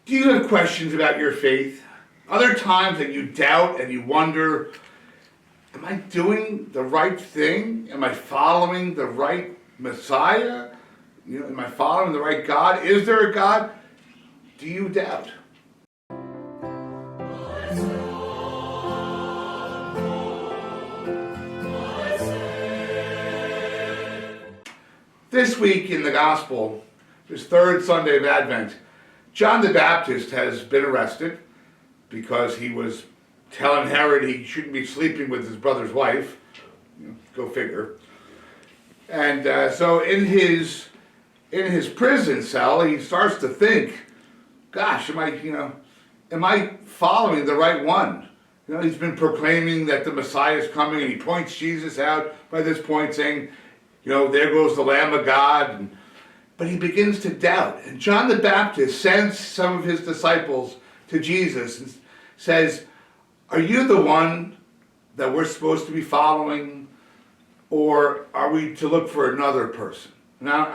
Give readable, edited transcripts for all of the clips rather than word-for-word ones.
Do you have questions about your faith? Are there times that you doubt and you wonder, am I doing the right thing? Am I following the right Messiah? Am I following the right God? Is there a God? Do you doubt? This week in the Gospel, this third Sunday of Advent, John the Baptist has been arrested because he was telling Herod he shouldn't be sleeping with his brother's wife. Go figure. And so in his prison cell, he starts to think, gosh, am I following the right one? He's been proclaiming that the Messiah is coming, and he points Jesus out by this point, saying, there goes the Lamb of God. But he begins to doubt. And John the Baptist sends some of his disciples to Jesus and says, are you the one that we're supposed to be following, or are we to look for another person? Now,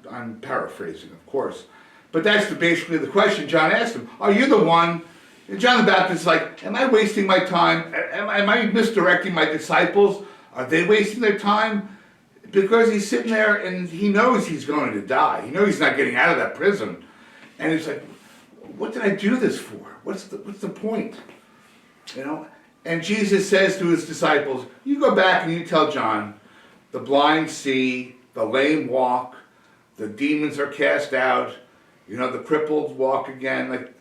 I'm paraphrasing, of course. But that's basically the question John asked him. Are you the one? And John the Baptist is like, am I wasting my time? Am I misdirecting my disciples? Are they wasting their time? Because he's sitting there and he knows he's going to die. He knows he's not getting out of that prison. And he's like, what did I do this for? What's the point? And Jesus says to his disciples, you go back and you tell John, the blind see, the lame walk, the demons are cast out, the crippled walk again, like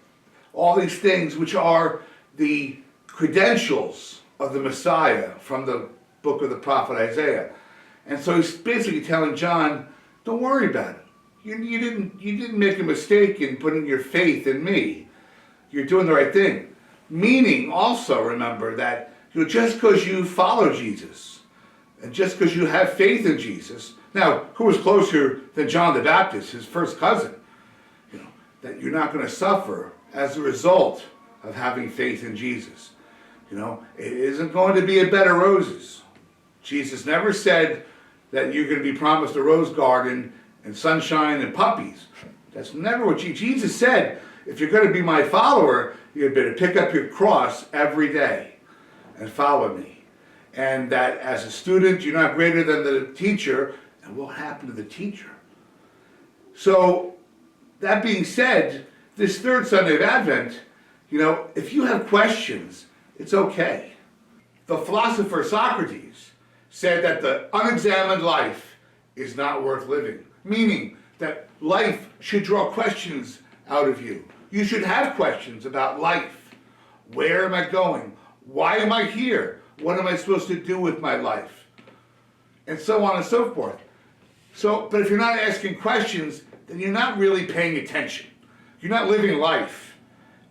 all these things which are the credentials of the Messiah from the book of the prophet Isaiah. And so he's basically telling John, don't worry about it. You didn't make a mistake in putting your faith in me. You're doing the right thing. Meaning also remember that just because you follow Jesus and just because you have faith in Jesus, now who was closer than John the Baptist, his first cousin, that you're not going to suffer as a result of having faith in Jesus. It isn't going to be a bed of roses. Jesus never said that you're going to be promised a rose garden and sunshine and puppies. That's never what Jesus said. If you're going to be my follower, you better pick up your cross every day and follow me. And that as a student, you're not greater than the teacher. And what happened to the teacher? So, that being said, this third Sunday of Advent, if you have questions, it's okay. The philosopher Socrates said that the unexamined life is not worth living. Meaning that life should draw questions out of you. You should have questions about life. Where am I going? Why am I here? What am I supposed to do with my life? And so on and so forth. But if you're not asking questions, then you're not really paying attention. You're not living life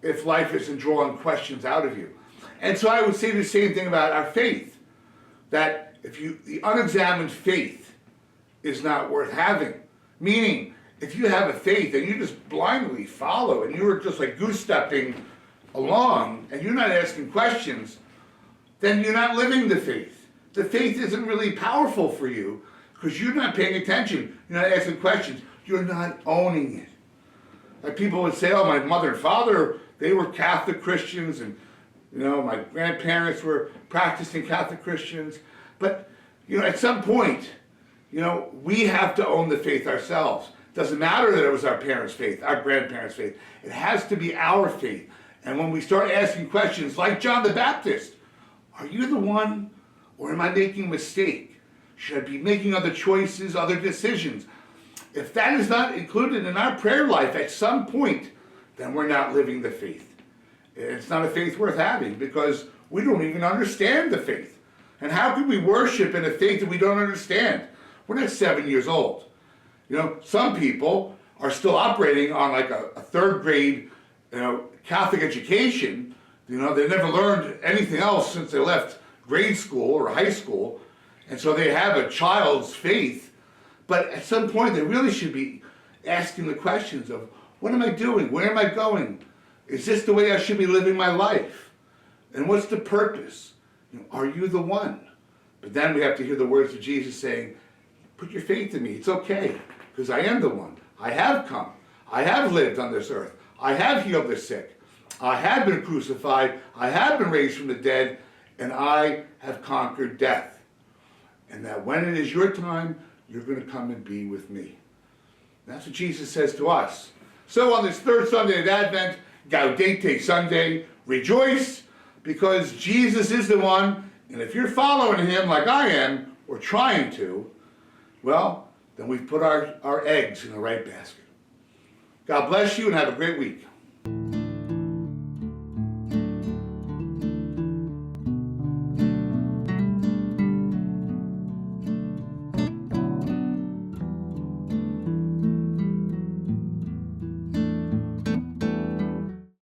if life isn't drawing questions out of you. And so I would say the same thing about our faith. That the unexamined faith is not worth having. Meaning, if you have a faith and you just blindly follow and you're just like goose-stepping along and you're not asking questions, then you're not living the faith. The faith isn't really powerful for you because you're not paying attention. You're not asking questions. You're not owning it. Like people would say, oh, my mother and father, they were Catholic Christians, and my grandparents were practicing Catholic Christians. But, at some point, we have to own the faith ourselves. It doesn't matter that it was our parents' faith, our grandparents' faith. It has to be our faith. And when we start asking questions like John the Baptist, are you the one, or am I making a mistake? Should I be making other choices, other decisions? If that is not included in our prayer life at some point, then we're not living the faith. It's not a faith worth having because we don't even understand the faith. And how can we worship in a faith that we don't understand? We're not 7 years old. Some people are still operating on like a third grade, Catholic education. They never learned anything else since they left grade school or high school. And so they have a child's faith. But at some point they really should be asking the questions of, what am I doing? Where am I going? Is this the way I should be living my life? And what's the purpose? Are you the one? But then we have to hear the words of Jesus saying, put your faith in me. It's okay, because I am the one. I have come. I have lived on this earth. I have healed the sick. I have been crucified. I have been raised from the dead. And I have conquered death. And that when it is your time, you're going to come and be with me. That's what Jesus says to us. So on this third Sunday of Advent, Gaudete Sunday, rejoice because Jesus is the one. And if you're following him like I am, or trying to, well, then we've put our eggs in the right basket. God bless you and have a great week.